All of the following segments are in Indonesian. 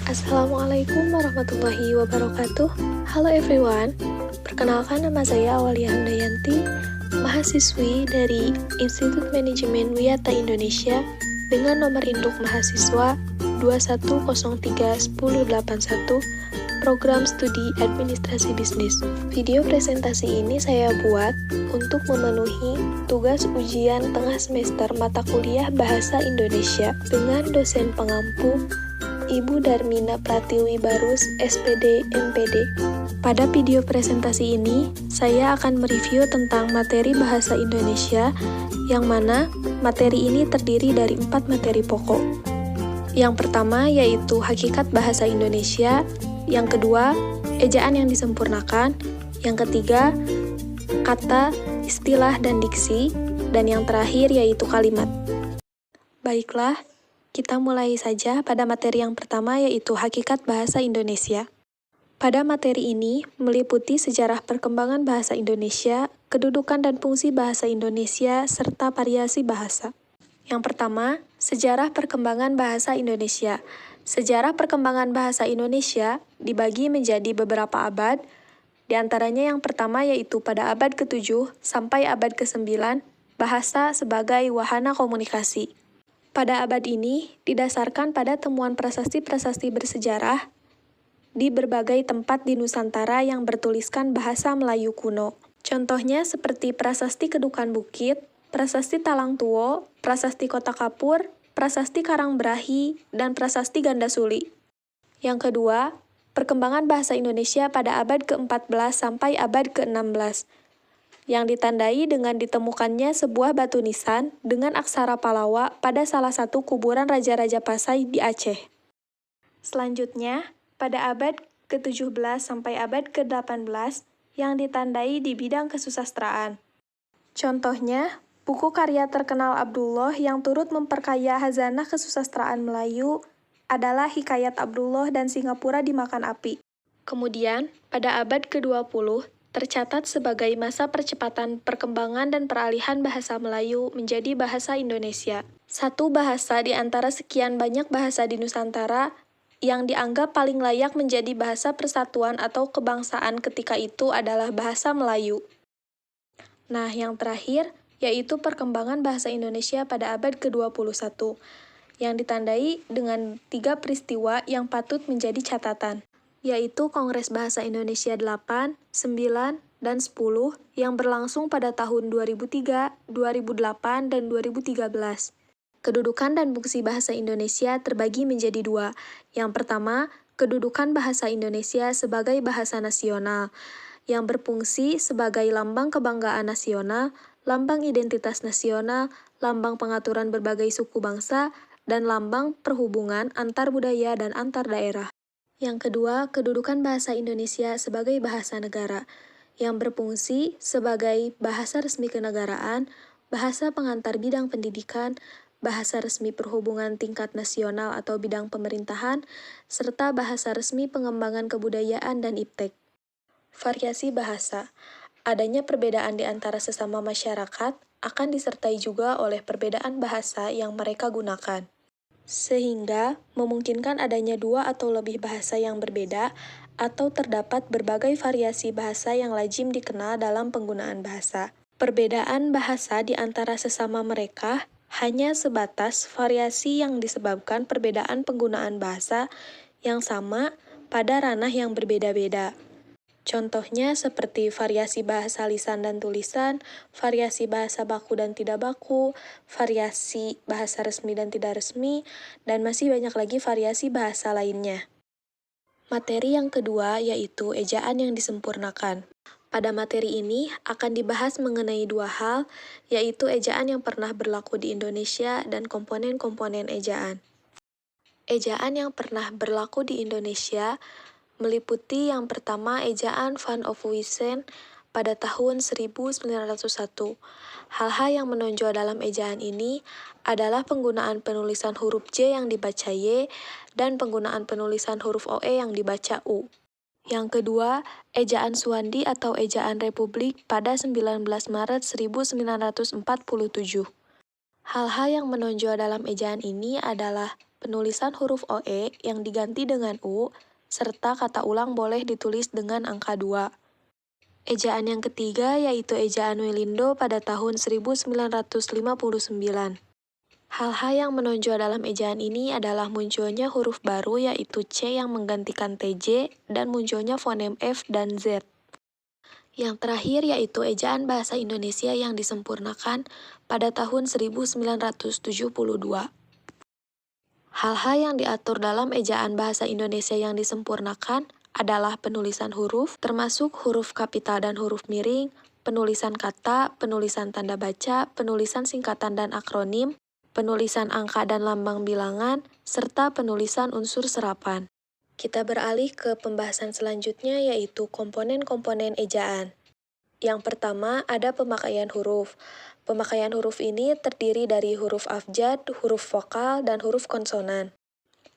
Assalamualaikum warahmatullahi wabarakatuh. Halo everyone, perkenalkan nama saya Aulia Handayanti, mahasiswi dari Institut Manajemen Wiyata Indonesia dengan nomor induk mahasiswa 21031081, program studi administrasi bisnis. Video presentasi ini saya buat untuk memenuhi tugas ujian tengah semester mata kuliah Bahasa Indonesia dengan dosen pengampu Ibu Darmina Pratiwi Barus, SPD, MPD. Pada video presentasi ini, saya akan mereview tentang materi Bahasa Indonesia, yang mana materi ini terdiri dari 4 materi pokok. Yang pertama yaitu Hakikat Bahasa Indonesia, yang kedua, Ejaan yang disempurnakan, yang ketiga, Kata, Istilah, dan Diksi, dan yang terakhir yaitu Kalimat. Baiklah, kita mulai saja pada materi yang pertama yaitu Hakikat Bahasa Indonesia. Pada materi ini meliputi sejarah perkembangan bahasa Indonesia, kedudukan dan fungsi bahasa Indonesia, serta variasi bahasa. Yang pertama, sejarah perkembangan bahasa Indonesia. Sejarah perkembangan bahasa Indonesia dibagi menjadi beberapa abad, di antaranya yang pertama yaitu pada abad ke-7 sampai abad ke-9, bahasa sebagai wahana komunikasi. Pada abad ini, didasarkan pada temuan prasasti-prasasti bersejarah di berbagai tempat di Nusantara yang bertuliskan bahasa Melayu kuno. Contohnya seperti Prasasti Kedukan Bukit, Prasasti Talang Tuo, Prasasti Kota Kapur, Prasasti Karangbrahi, dan Prasasti Ganda Suli. Yang kedua, perkembangan bahasa Indonesia pada abad ke-14 sampai abad ke-16, yang ditandai dengan ditemukannya sebuah batu nisan dengan aksara Palawa pada salah satu kuburan Raja-Raja Pasai di Aceh. Selanjutnya, pada abad ke-17 sampai abad ke-18 yang ditandai di bidang kesusastraan. Contohnya, buku karya terkenal Abdullah yang turut memperkaya khazanah kesusastraan Melayu adalah Hikayat Abdullah dan Singapura Dimakan Api. Kemudian, pada abad ke-20, tercatat sebagai masa percepatan perkembangan dan peralihan bahasa Melayu menjadi bahasa Indonesia. Satu bahasa di antara sekian banyak bahasa di Nusantara yang dianggap paling layak menjadi bahasa persatuan atau kebangsaan ketika itu adalah bahasa Melayu. Nah, yang terakhir yaitu perkembangan bahasa Indonesia pada abad ke-21, yang ditandai dengan 3 peristiwa yang patut menjadi catatan, yaitu Kongres Bahasa Indonesia 8, 9, dan 10 yang berlangsung pada tahun 2003, 2008, dan 2013. Kedudukan dan fungsi bahasa Indonesia terbagi menjadi 2. Yang pertama, kedudukan bahasa Indonesia sebagai bahasa nasional, yang berfungsi sebagai lambang kebanggaan nasional, lambang identitas nasional, lambang pengaturan berbagai suku bangsa, dan lambang perhubungan antar budaya dan antar daerah. Yang kedua, kedudukan bahasa Indonesia sebagai bahasa negara, yang berfungsi sebagai bahasa resmi kenegaraan, bahasa pengantar bidang pendidikan, bahasa resmi perhubungan tingkat nasional atau bidang pemerintahan, serta bahasa resmi pengembangan kebudayaan dan iptek. Variasi bahasa. Adanya perbedaan di antara sesama masyarakat akan disertai juga oleh perbedaan bahasa yang mereka gunakan, sehingga memungkinkan adanya 2 atau lebih bahasa yang berbeda atau terdapat berbagai variasi bahasa yang lazim dikenal dalam penggunaan bahasa. Perbedaan bahasa di antara sesama mereka hanya sebatas variasi yang disebabkan perbedaan penggunaan bahasa yang sama pada ranah yang berbeda-beda. Contohnya seperti variasi bahasa lisan dan tulisan, variasi bahasa baku dan tidak baku, variasi bahasa resmi dan tidak resmi, dan masih banyak lagi variasi bahasa lainnya. Materi yang kedua yaitu ejaan yang disempurnakan. Pada materi ini akan dibahas mengenai 2 hal, yaitu ejaan yang pernah berlaku di Indonesia dan komponen-komponen ejaan. Ejaan yang pernah berlaku di Indonesia meliputi yang pertama ejaan Van Ophuijsen pada tahun 1901. Hal-hal yang menonjol dalam ejaan ini adalah penggunaan penulisan huruf J yang dibaca Y dan penggunaan penulisan huruf OE yang dibaca U. Yang kedua, ejaan Suwandi atau ejaan Republik pada 19 Maret 1947. Hal-hal yang menonjol dalam ejaan ini adalah penulisan huruf OE yang diganti dengan U, serta kata ulang boleh ditulis dengan angka 2. Ejaan yang ketiga yaitu ejaan Welindo pada tahun 1959. Hal-hal yang menonjol dalam ejaan ini adalah munculnya huruf baru yaitu C yang menggantikan TJ dan munculnya fonem F dan Z. Yang terakhir yaitu ejaan bahasa Indonesia yang disempurnakan pada tahun 1972. Hal-hal yang diatur dalam ejaan bahasa Indonesia yang disempurnakan adalah penulisan huruf, termasuk huruf kapital dan huruf miring, penulisan kata, penulisan tanda baca, penulisan singkatan dan akronim, penulisan angka dan lambang bilangan, serta penulisan unsur serapan. Kita beralih ke pembahasan selanjutnya yaitu komponen-komponen ejaan. Yang pertama ada pemakaian huruf. Pemakaian huruf ini terdiri dari huruf abjad, huruf vokal, dan huruf konsonan.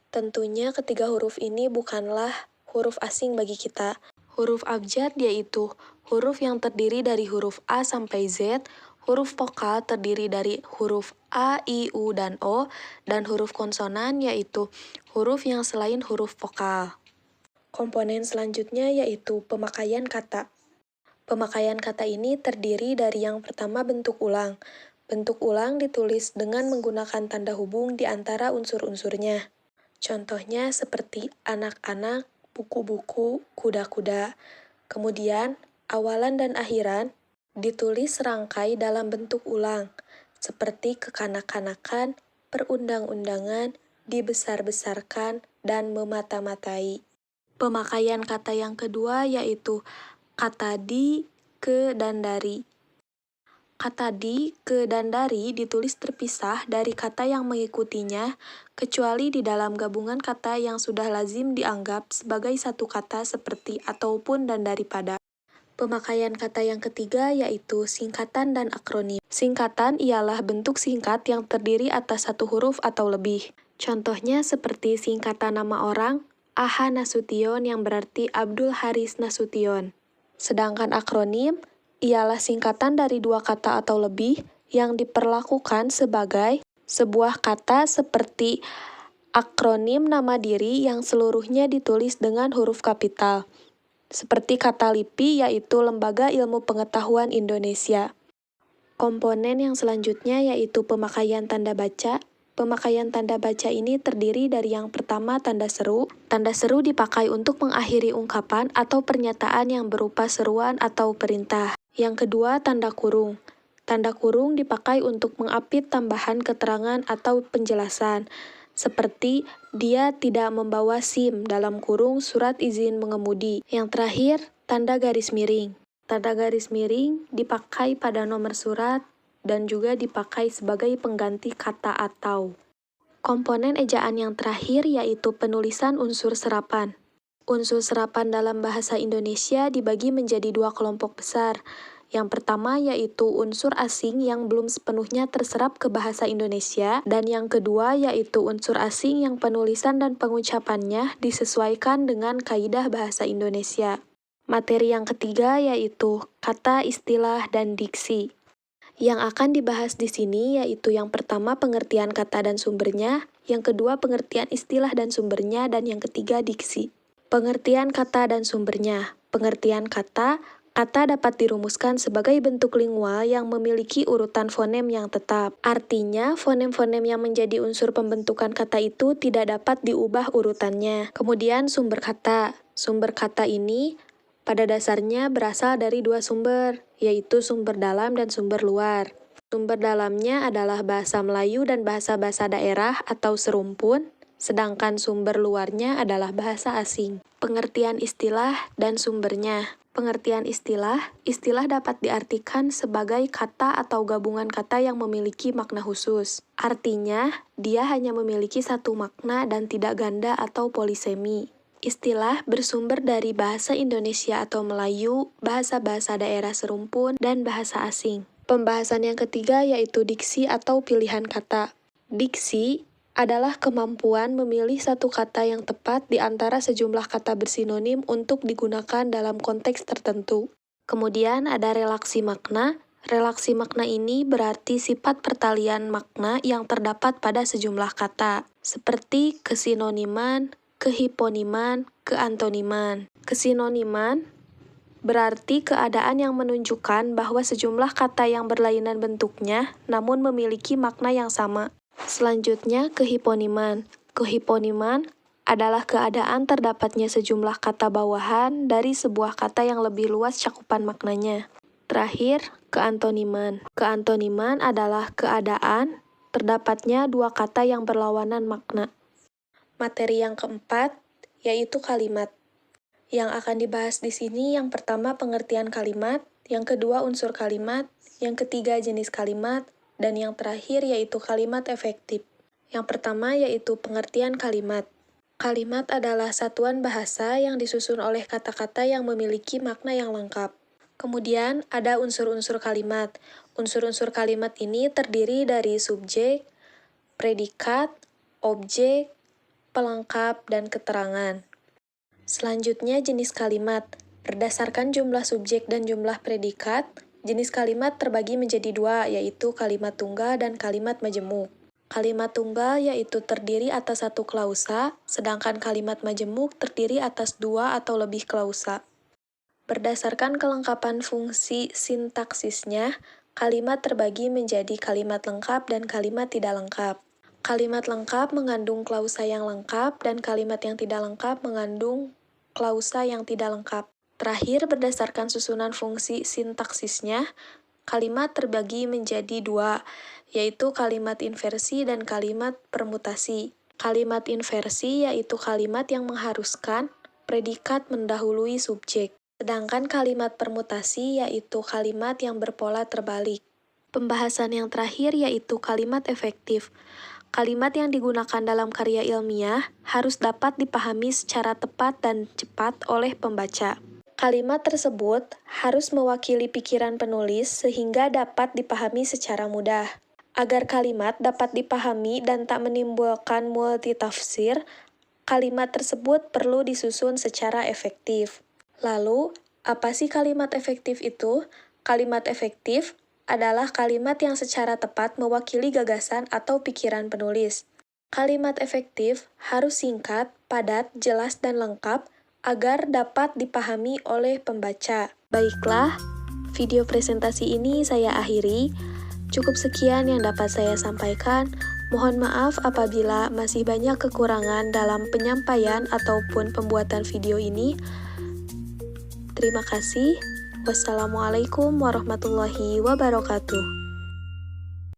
Tentunya ketiga huruf ini bukanlah huruf asing bagi kita. Huruf abjad yaitu huruf yang terdiri dari huruf A sampai Z, huruf vokal terdiri dari huruf A, I, U, dan O, dan huruf konsonan yaitu huruf yang selain huruf vokal. Komponen selanjutnya yaitu pemakaian kata. Pemakaian kata ini terdiri dari yang pertama bentuk ulang. Bentuk ulang ditulis dengan menggunakan tanda hubung di antara unsur-unsurnya. Contohnya seperti anak-anak, buku-buku, kuda-kuda. Kemudian, awalan dan akhiran ditulis serangkai dalam bentuk ulang, seperti kekanak-kanakan, perundang-undangan, dibesar-besarkan, dan memata-matai. Pemakaian kata yang kedua yaitu kata di, ke, dan dari. Kata di, ke, dan dari ditulis terpisah dari kata yang mengikutinya, kecuali di dalam gabungan kata yang sudah lazim dianggap sebagai satu kata seperti ataupun dan daripada. Pemakaian kata yang ketiga yaitu singkatan dan akronim. Singkatan ialah bentuk singkat yang terdiri atas satu huruf atau lebih. Contohnya seperti singkatan nama orang, Aha Nasution yang berarti Abdul Haris Nasution. Sedangkan akronim ialah singkatan dari dua kata atau lebih yang diperlakukan sebagai sebuah kata seperti akronim nama diri yang seluruhnya ditulis dengan huruf kapital. Seperti kata LIPI yaitu Lembaga Ilmu Pengetahuan Indonesia. Komponen yang selanjutnya yaitu pemakaian tanda baca. Pemakaian tanda baca ini terdiri dari yang pertama tanda seru. Tanda seru dipakai untuk mengakhiri ungkapan atau pernyataan yang berupa seruan atau perintah. Yang kedua tanda kurung. Tanda kurung dipakai untuk mengapit tambahan keterangan atau penjelasan. Seperti dia tidak membawa SIM dalam kurung surat izin mengemudi. Yang terakhir, tanda garis miring. Tanda garis miring dipakai pada nomor surat dan juga dipakai sebagai pengganti kata atau. Komponen ejaan yang terakhir yaitu penulisan unsur serapan. Unsur serapan dalam bahasa Indonesia dibagi menjadi dua kelompok besar. Yang pertama yaitu unsur asing yang belum sepenuhnya terserap ke bahasa Indonesia, dan yang kedua yaitu unsur asing yang penulisan dan pengucapannya disesuaikan dengan kaidah bahasa Indonesia. Materi yang ketiga yaitu kata, istilah, dan diksi. Yang akan dibahas di sini yaitu yang pertama pengertian kata dan sumbernya, yang kedua pengertian istilah dan sumbernya, dan yang ketiga diksi. Pengertian kata dan sumbernya. Pengertian kata dapat dirumuskan sebagai bentuk lingual yang memiliki urutan fonem yang tetap. Artinya, fonem-fonem yang menjadi unsur pembentukan kata itu tidak dapat diubah urutannya. Kemudian sumber kata. Sumber kata ini pada dasarnya berasal dari dua sumber, yaitu sumber dalam dan sumber luar. Sumber dalamnya adalah bahasa Melayu dan bahasa-bahasa daerah atau serumpun, sedangkan sumber luarnya adalah bahasa asing. Pengertian istilah dan sumbernya. Pengertian istilah dapat diartikan sebagai kata atau gabungan kata yang memiliki makna khusus. Artinya, dia hanya memiliki satu makna dan tidak ganda atau polisemi. Istilah bersumber dari bahasa Indonesia atau Melayu, bahasa-bahasa daerah serumpun, dan bahasa asing. Pembahasan yang ketiga yaitu diksi atau pilihan kata. Diksi adalah kemampuan memilih satu kata yang tepat di antara sejumlah kata bersinonim untuk digunakan dalam konteks tertentu. Kemudian ada relaksi makna. Relaksi makna ini berarti sifat pertalian makna yang terdapat pada sejumlah kata, seperti kesinoniman, kehiponiman, keantoniman. Kesinoniman berarti keadaan yang menunjukkan bahwa sejumlah kata yang berlainan bentuknya namun memiliki makna yang sama. Selanjutnya, kehiponiman. Kehiponiman adalah keadaan terdapatnya sejumlah kata bawahan dari sebuah kata yang lebih luas cakupan maknanya. Terakhir, keantoniman. Keantoniman adalah keadaan terdapatnya dua kata yang berlawanan makna. Materi yang keempat yaitu kalimat. Yang akan dibahas di sini yang pertama pengertian kalimat, yang kedua unsur kalimat, yang ketiga jenis kalimat, dan yang terakhir yaitu kalimat efektif. Yang pertama yaitu pengertian kalimat. Kalimat adalah satuan bahasa yang disusun oleh kata-kata yang memiliki makna yang lengkap. Kemudian ada unsur-unsur kalimat. Unsur-unsur kalimat ini terdiri dari subjek, predikat, objek, pelengkap, dan keterangan. Selanjutnya jenis kalimat. Berdasarkan jumlah subjek dan jumlah predikat, jenis kalimat terbagi menjadi dua, yaitu kalimat tunggal dan kalimat majemuk. Kalimat tunggal yaitu terdiri atas satu klausa, sedangkan kalimat majemuk terdiri atas dua atau lebih klausa. Berdasarkan kelengkapan fungsi sintaksisnya, kalimat terbagi menjadi kalimat lengkap dan kalimat tidak lengkap. Kalimat lengkap mengandung klausa yang lengkap dan kalimat yang tidak lengkap mengandung klausa yang tidak lengkap. Terakhir, berdasarkan susunan fungsi sintaksisnya, kalimat terbagi menjadi dua, yaitu kalimat inversi dan kalimat permutasi. Kalimat inversi yaitu kalimat yang mengharuskan predikat mendahului subjek. Sedangkan kalimat permutasi yaitu kalimat yang berpola terbalik. Pembahasan yang terakhir yaitu kalimat efektif. Kalimat yang digunakan dalam karya ilmiah harus dapat dipahami secara tepat dan cepat oleh pembaca. Kalimat tersebut harus mewakili pikiran penulis sehingga dapat dipahami secara mudah. Agar kalimat dapat dipahami dan tak menimbulkan multitafsir, kalimat tersebut perlu disusun secara efektif. Lalu, apa sih kalimat efektif itu? Kalimat efektif adalah kalimat yang secara tepat mewakili gagasan atau pikiran penulis. Kalimat efektif harus singkat, padat, jelas, dan lengkap agar dapat dipahami oleh pembaca. Baiklah, video presentasi ini saya akhiri. Cukup sekian yang dapat saya sampaikan. Mohon maaf apabila masih banyak kekurangan dalam penyampaian ataupun pembuatan video ini. Terima kasih. Wassalamualaikum warahmatullahi wabarakatuh.